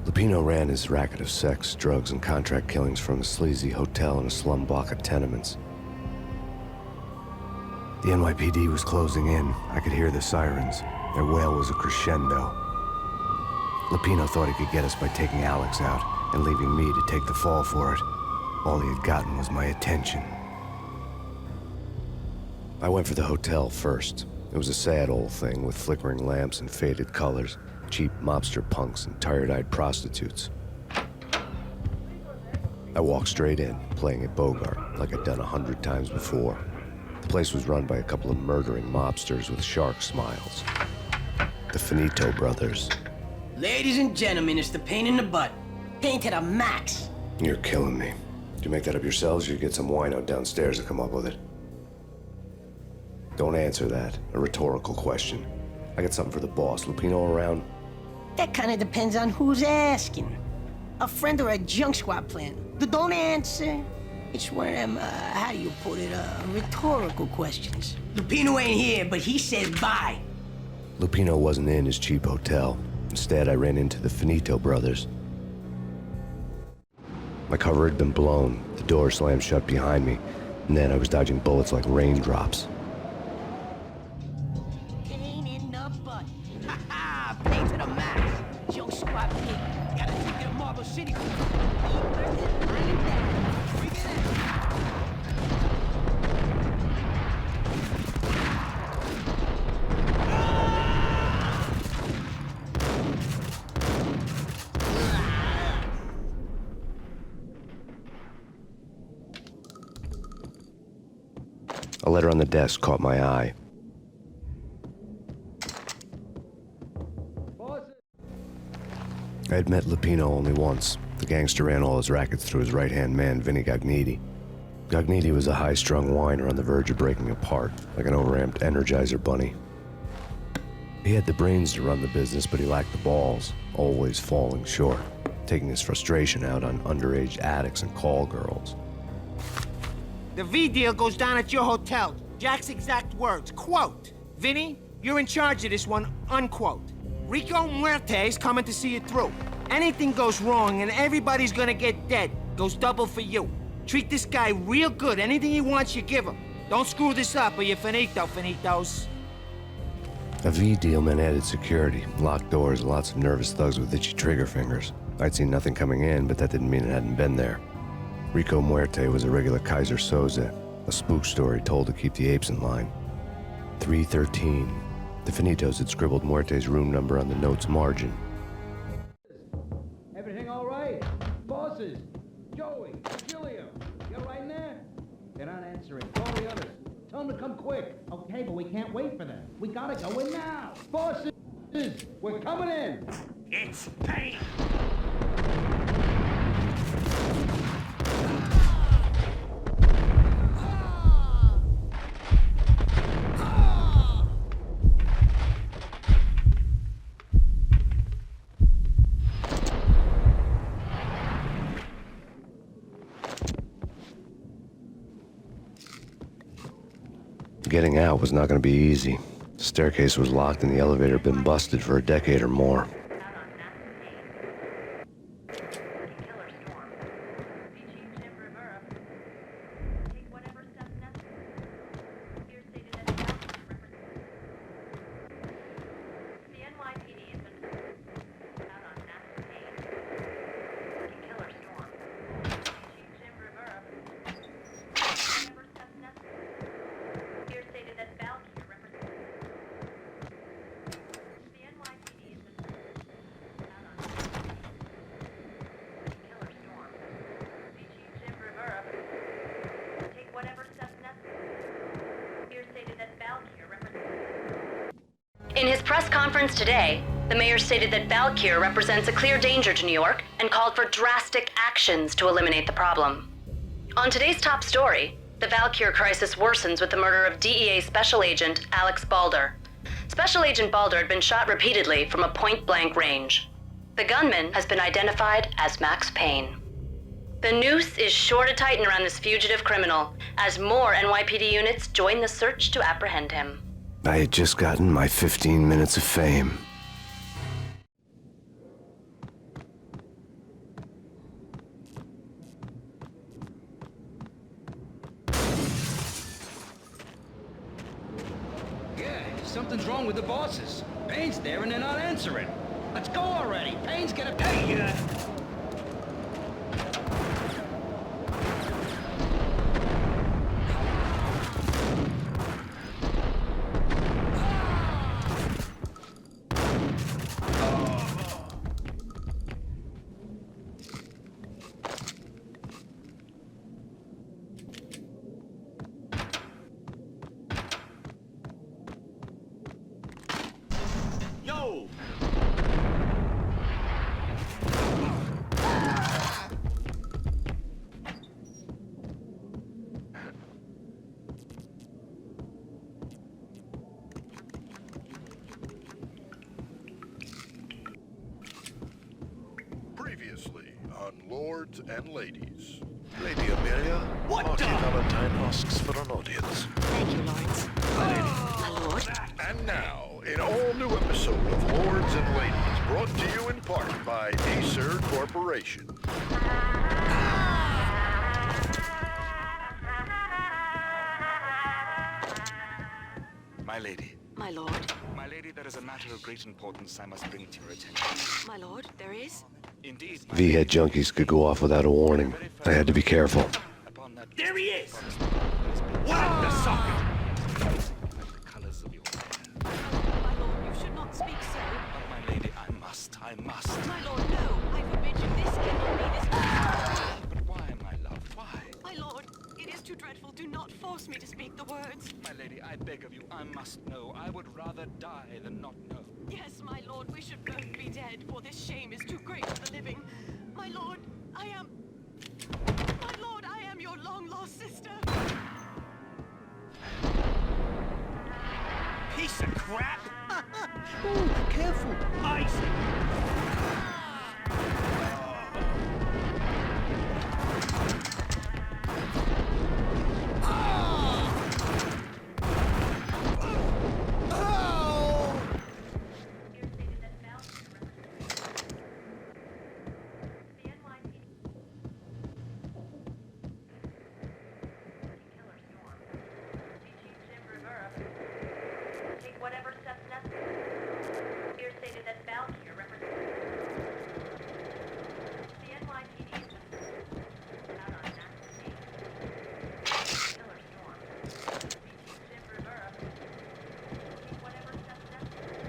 Lupino ran his racket of sex, drugs, and contract killings from a sleazy hotel in a slum block of tenements. The NYPD was closing in. I could hear the sirens. Their wail was a crescendo. Lupino thought he could get us by taking Alex out and leaving me to take the fall for it. All he had gotten was my attention. I went for the hotel first. It was a sad old thing with flickering lamps and faded colors, cheap mobster punks and tired-eyed prostitutes. I walked straight in, playing at Bogart, like I'd done 100 times before. The place was run by a couple of murdering mobsters with shark smiles. The Finito brothers. Ladies and gentlemen, it's the Payne in the butt. Payne to the max. You're killing me. Did you make that up yourselves, or you get some wino downstairs to come up with it? Don't answer that. A rhetorical question. I got something for the boss. Lupino around? That kind of depends on who's asking. A friend or a junk squad plan. Don't answer. It's one of them, how do you put it, rhetorical questions. Lupino ain't here, but he says bye. Lupino wasn't in his cheap hotel. Instead, I ran into the Finito brothers. My cover had been blown. The door slammed shut behind me, and then I was dodging bullets like raindrops. Payne in the butt. Ha ha! Payne to the max. Junk squad pig. Got a ticket to Marble City. A letter on the desk caught my eye. I had met Lupino only once. The gangster ran all his rackets through his right-hand man, Vinny Gagniti. Gagniti was a high-strung whiner on the verge of breaking apart, like an overamped Energizer bunny. He had the brains to run the business, but he lacked the balls, always falling short, taking his frustration out on underage addicts and call girls. The V deal goes down at your hotel. Jack's exact words, quote, "Vinny, you're in charge of this one," unquote. Rico Muerte's coming to see it through. Anything goes wrong and everybody's gonna get dead, goes double for you. Treat this guy real good. Anything he wants, you give him. Don't screw this up or you're finito, finitos. A V deal meant added security, locked doors, and lots of nervous thugs with itchy trigger fingers. I'd seen nothing coming in, but that didn't mean it hadn't been there. Rico Muerte was a regular Kaiser Soze, a spook story told to keep the apes in line. 313. The Finitos had scribbled Muerte's room number on the note's margin. Everything all right? Bosses? Joey? Julia? You're right in there? They're not answering. Call the others. Tell them to come quick. Okay, but we can't wait for them. We gotta go in now. Bosses! We're coming in! It's Payne! Getting out was not going to be easy. The staircase was locked and the elevator had been busted for a decade or more. In his press conference today, the mayor stated that Valkyr represents a clear danger to New York and called for drastic actions to eliminate the problem. On today's top story, the Valkyr crisis worsens with the murder of DEA Special Agent Alex Balder. Special Agent Balder had been shot repeatedly from a point-blank range. The gunman has been identified as Max Payne. The noose is sure to tighten around this fugitive criminal as more NYPD units join the search to apprehend him. I had just gotten my 15 minutes of fame. something's wrong with the bosses. Payne's there and they're not answering. Let's go already. Payne's gonna... Hey, Yo! Previously on Lords and Ladies. Lady Amelia, What Marky the- Valentine asks for an audience. Thank you, Lawrence. My lord. And now, an all-new episode of Lords and Ladies, brought to you in part by Acer Corporation. My lady. My lord. My lady, there is a matter of great importance I must bring to your attention. My lord, there is? Indeed, my V-head lady, junkies could go off without a warning. I had to be careful. upon that There he is! What the socket! the colors of your hair. My lord, you should not speak so. But my lady, I must. My lord, no. I forbid you. This cannot be this. But why, my love, why? My lord, it is too dreadful. Do not force me to speak the words. My lady, I beg of you, I must know. I would rather die than not know. Yes, my lord, we should both be dead, for this shame is too great for the living. My lord, I am your long-lost sister. Piece of crap! Ooh, careful! Ice! Take whatever steps necessary. Here stated that Valkyr represents the NYPD has been out on an active case. Killer storm. Chief Jim Rivera. Take whatever steps necessary.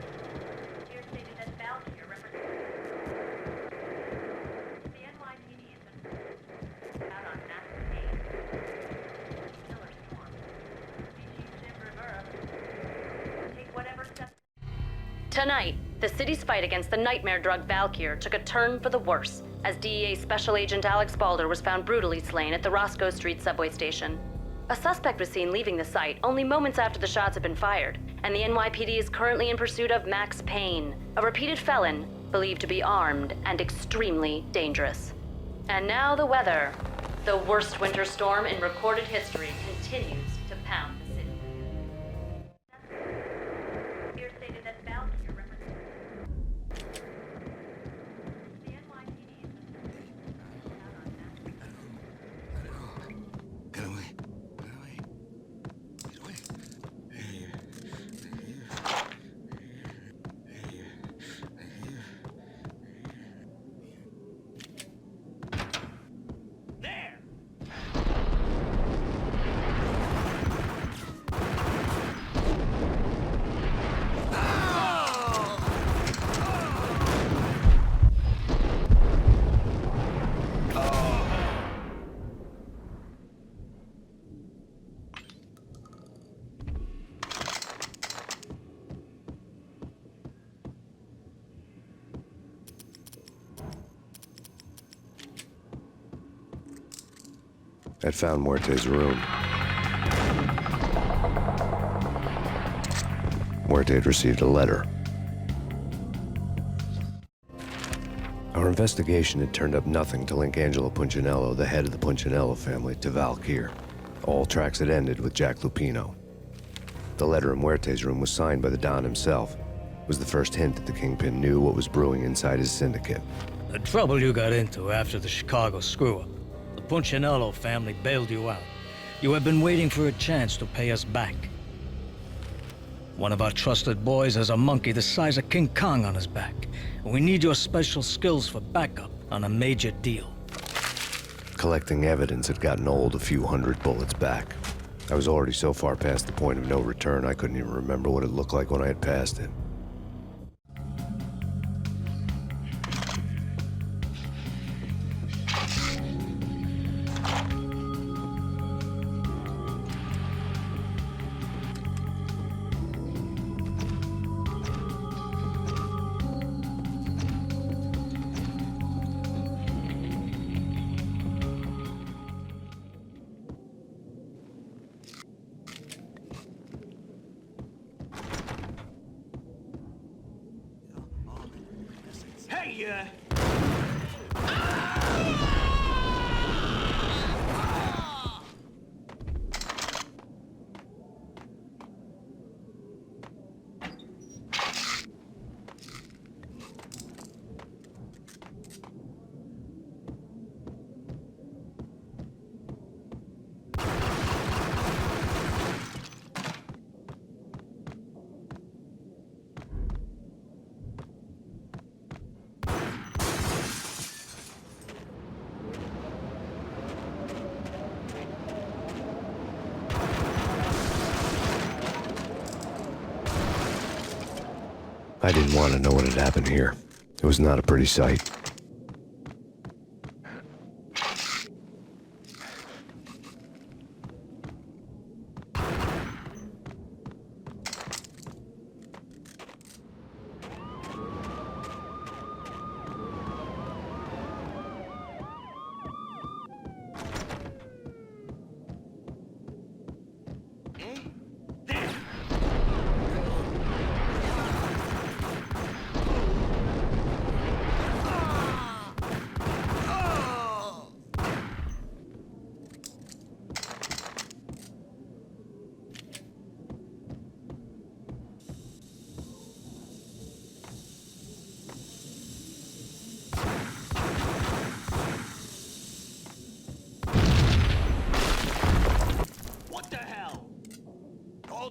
Here stated that Valkyr represents the NYPD has been out on an active case. Killer storm. Chief Jim Rivera. Take whatever steps. Tonight, the city's fight against the nightmare drug Valkyr took a turn for the worse as DEA Special Agent Alex Balder was found brutally slain at the Roscoe Street subway station. A suspect was seen leaving the site only moments after the shots had been fired, and the NYPD is currently in pursuit of Max Payne, a repeated felon believed to be armed and extremely dangerous. And now the weather. The worst winter storm in recorded history continues to pound the city. Here stated that Valkyr represents the NYPD. Get away. Get away. Get away. There! I'd found Muerte's room. Muerte had received a letter. Our investigation had turned up nothing to link Angelo Punchinello, the head of the Punchinello family, to Valkyr. All tracks had ended with Jack Lupino. The letter in Muerte's room was signed by the Don himself. It was the first hint that the Kingpin knew what was brewing inside his syndicate. The trouble you got into after the Chicago screw-up. The Punchinello family bailed you out. You have been waiting for a chance to pay us back. One of our trusted boys has a monkey the size of King Kong on his back. We need your special skills for backup on a major deal. Collecting evidence had gotten old a few hundred bullets back. I was already so far past the point of no return, I couldn't even remember what it looked like when I had passed it. Hey, I didn't want to know what had happened here. It was not a pretty sight.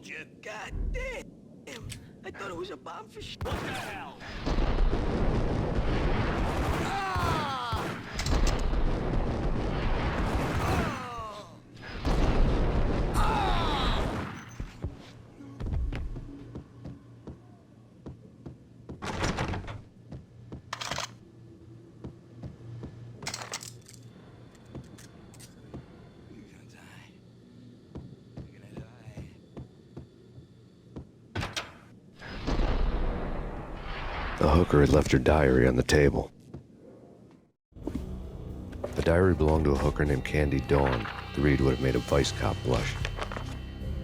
You. God damn! I thought it was a bomb for shit. what the hell? The hooker had left her diary on the table. The diary belonged to a hooker named Candy Dawn. The read would have made a vice cop blush.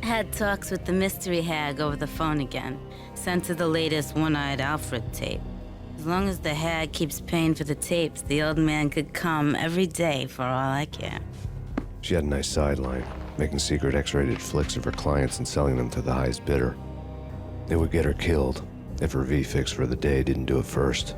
Had talks with the mystery hag over the phone again. Sent her the latest One-Eyed Alfred tape. As long as the hag keeps paying for the tapes, the old man could come every day for all I care. She had a nice sideline, making secret X-rated flicks of her clients and selling them to the highest bidder. It would get her killed if her V-fix for the day didn't do it first.